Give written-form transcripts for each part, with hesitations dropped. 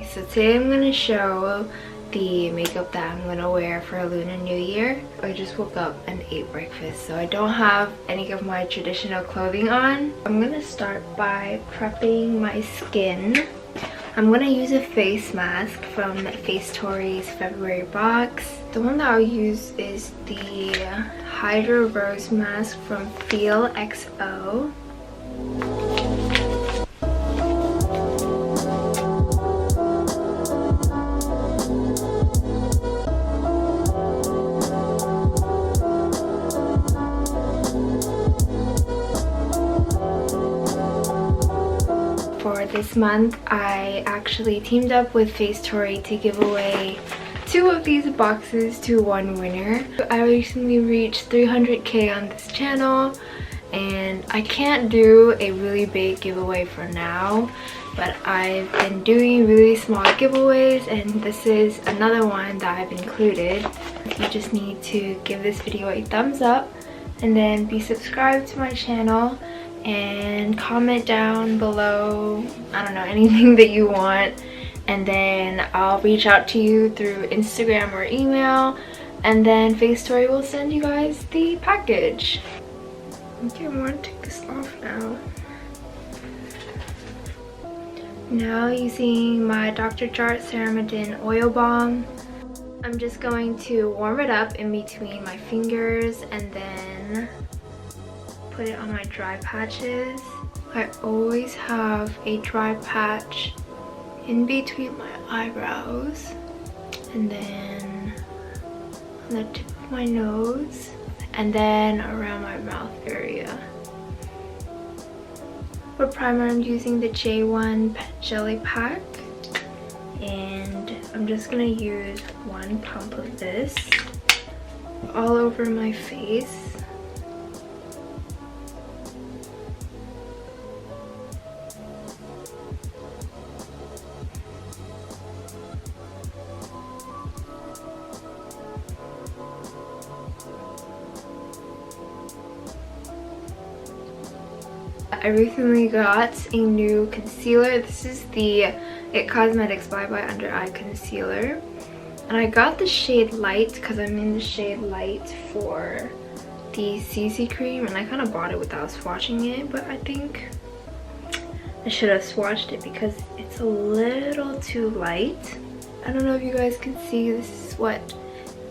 So today I'm going to show the makeup that I'm going to wear for Lunar New Year. I just woke up and ate breakfast, so I don't have any of my traditional clothing on. I'm going to start by prepping my skin. I'm going to use a face mask from Face Story's February box. The one that I'll use is the Hydra Rose Mask from Feel XO. For this month, I actually teamed up with Face Story to give away 2 of these boxes to one winner. I recently reached 300k on this channel, and I can't do a really big giveaway for now, but I've been doing really small giveaways, and this is another one that I've included. You just need to give this video a thumbs up and then be subscribed to my channel and comment down below, I don't know, anything that you want, and then I'll reach out to you through Instagram or email, and then Face Story will send you guys the package. Okay, I'm going to take this off now. Now, using my Dr. Jart Ceramidin Oil Balm, I'm just going to warm it up in between my fingers and then put it on my dry patches. I always have a dry patch in between my eyebrows, and then on the tip of my nose, and then around my mouth area. For primer, I'm using the J1 Jelly Pack, and I'm just gonna use 1 pump of this all over my face. I recently got a new concealer. This is the It Cosmetics Bye Bye Under Eye Concealer. And I got the shade Light because I'm in the shade Light for the CC cream. And I kind of bought it without swatching it, but I think I should have swatched it because it's a little too light. I don't know if you guys can see, this is what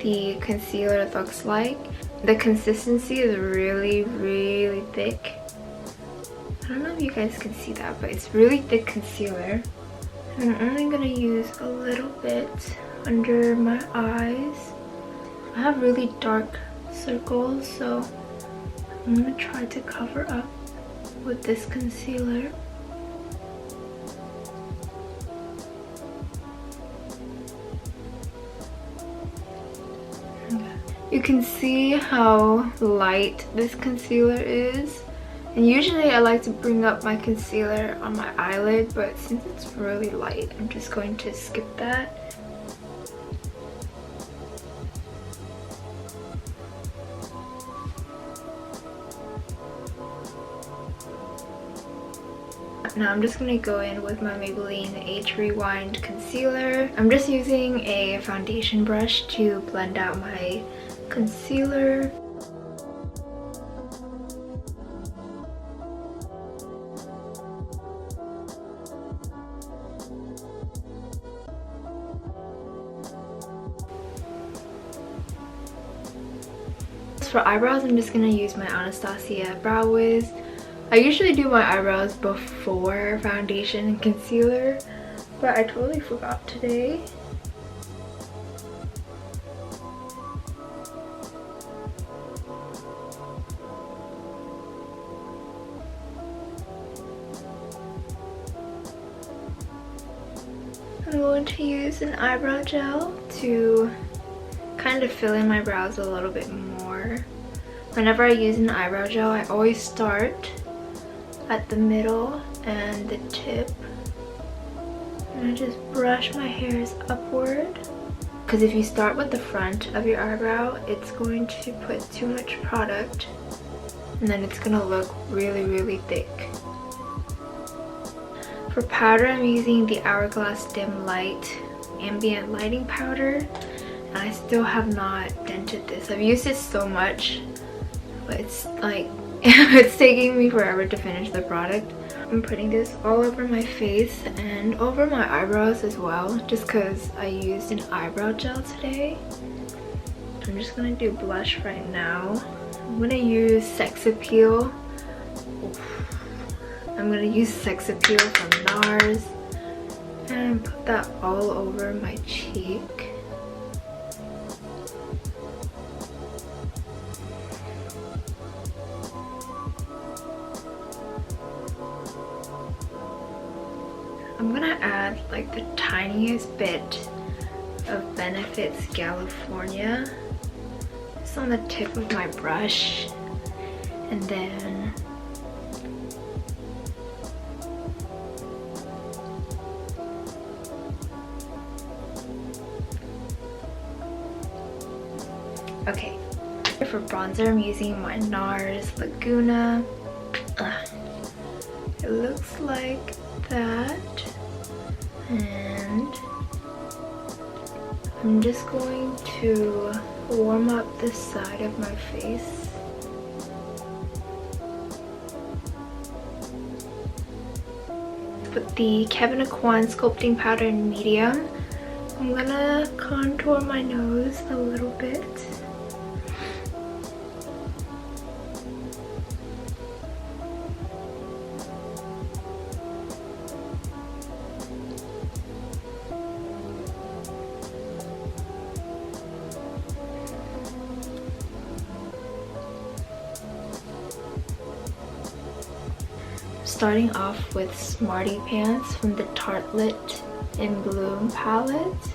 the concealer looks like. The consistency is really, really thick. I don't know if you guys can see that, but it's really thick concealer. And I'm only gonna use a little bit under my eyes. I have really dark circles, so I'm gonna try to cover up with this concealer. You can see how light this concealer is. And usually I like to bring up my concealer on my eyelid, but since it's really light, I'm just going to skip that. Now I'm just going to go in with my Maybelline Age Rewind concealer. I'm just using a foundation brush to blend out my concealer. For eyebrows, I'm just gonna use my Anastasia Brow Wiz. I usually do my eyebrows before foundation and concealer, but I totally forgot today. I'm going to use an eyebrow gel to kind of fill in my brows a little bit more. Whenever I use an eyebrow gel, I always start at the middle and the tip, and I just brush my hairs upward, because if you start with the front of your eyebrow, it's going to put too much product and then it's gonna look really, really thick. For powder, I'm using the Hourglass Dim Light Ambient Lighting Powder. And I still have not dented this. I've used it so much, but it's like, it's taking me forever to finish the product. I'm putting this all over my face and over my eyebrows as well, just because I used an eyebrow gel today. I'm just gonna do blush right now. I'm gonna use Sex Appeal. I'm gonna use Sex Appeal from NARS and put that all over my cheek. I'm gonna add like the tiniest bit of Benefits California just on the tip of my brush, and then okay. For bronzer, I'm using my NARS Laguna. It looks like that, and I'm just going to warm up the side of my face. With the Kevyn Aucoin Sculpting Powder in medium, I'm gonna contour my nose a little bit. Starting off with Smarty Pants from the Tartelette in Bloom palette.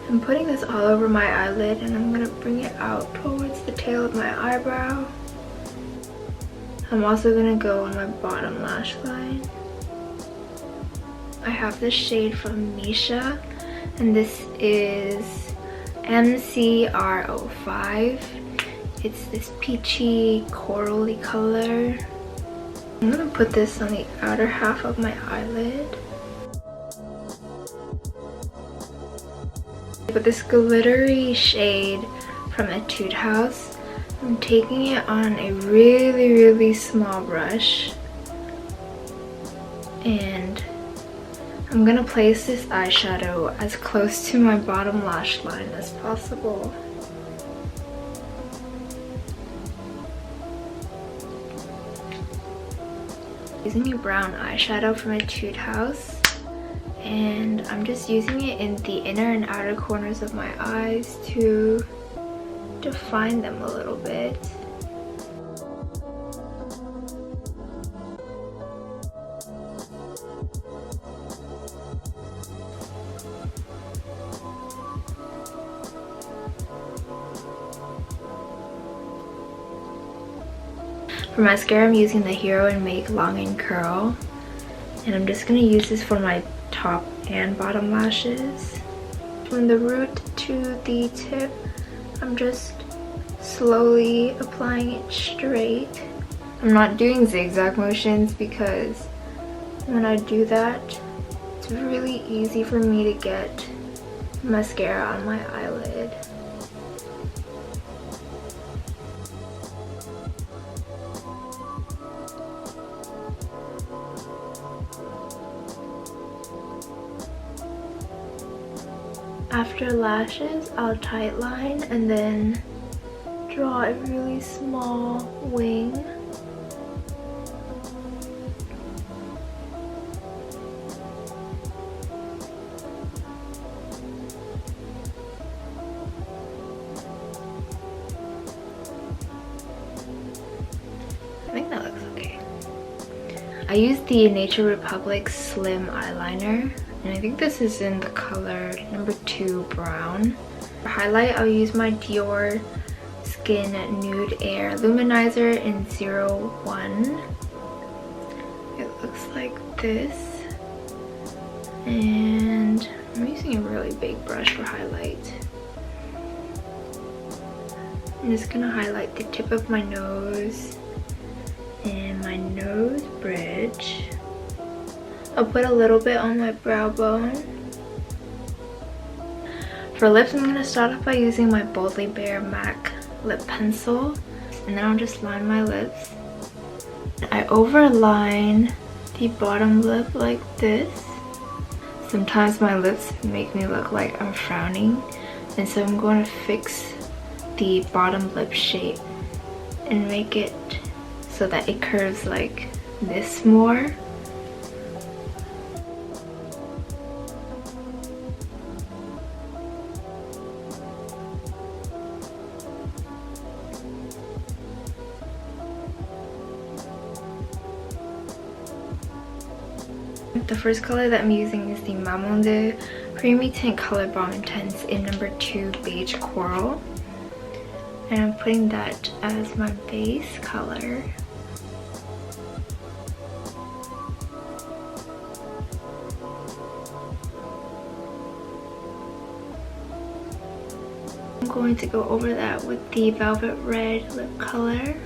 I'm putting this all over my eyelid, and I'm gonna bring it out towards the tail of my eyebrow. I'm also gonna go on my bottom lash line. I have this shade from Misha, and this is MCR05. It's this peachy corally color. I'm gonna put this on the outer half of my eyelid. With this glittery shade from Etude House, I'm taking it on a really small brush, and I'm gonna place this eyeshadow as close to my bottom lash line as possible. Using a brown eyeshadow from Etude House, and I'm just using it in the inner and outer corners of my eyes to define them a little bit. For mascara, I'm using the Hero and Make Long and Curl, and I'm just going to use this for my top and bottom lashes. From the root to the tip, I'm just slowly applying it straight. I'm not doing zigzag motions because when I do that, it's really easy for me to get mascara on my eyelid. After lashes, I'll tightline and then draw a really small wing. I think that looks okay. I used the Nature Republic Slim Eyeliner, and I think this is in the color number 2 brown. For highlight, I'll use my Dior Skin Nude Air Luminizer in 01. It looks like this. And I'm using a really big brush for highlight. I'm just gonna highlight the tip of my nose and my nose bridge. I'll put a little bit on my brow bone. For lips, I'm going to start off by using my Boldly Bare MAC lip pencil. And then I'll just line my lips. I overline the bottom lip like this. Sometimes my lips make me look like I'm frowning. And so I'm going to fix the bottom lip shape and make it so that it curves like this more. The first color that I'm using is the Mamonde Creamy Tint Color Bomb Intense in number 2 Beige Coral. And I'm putting that as my base color. I'm going to go over that with the Velvet Red lip color.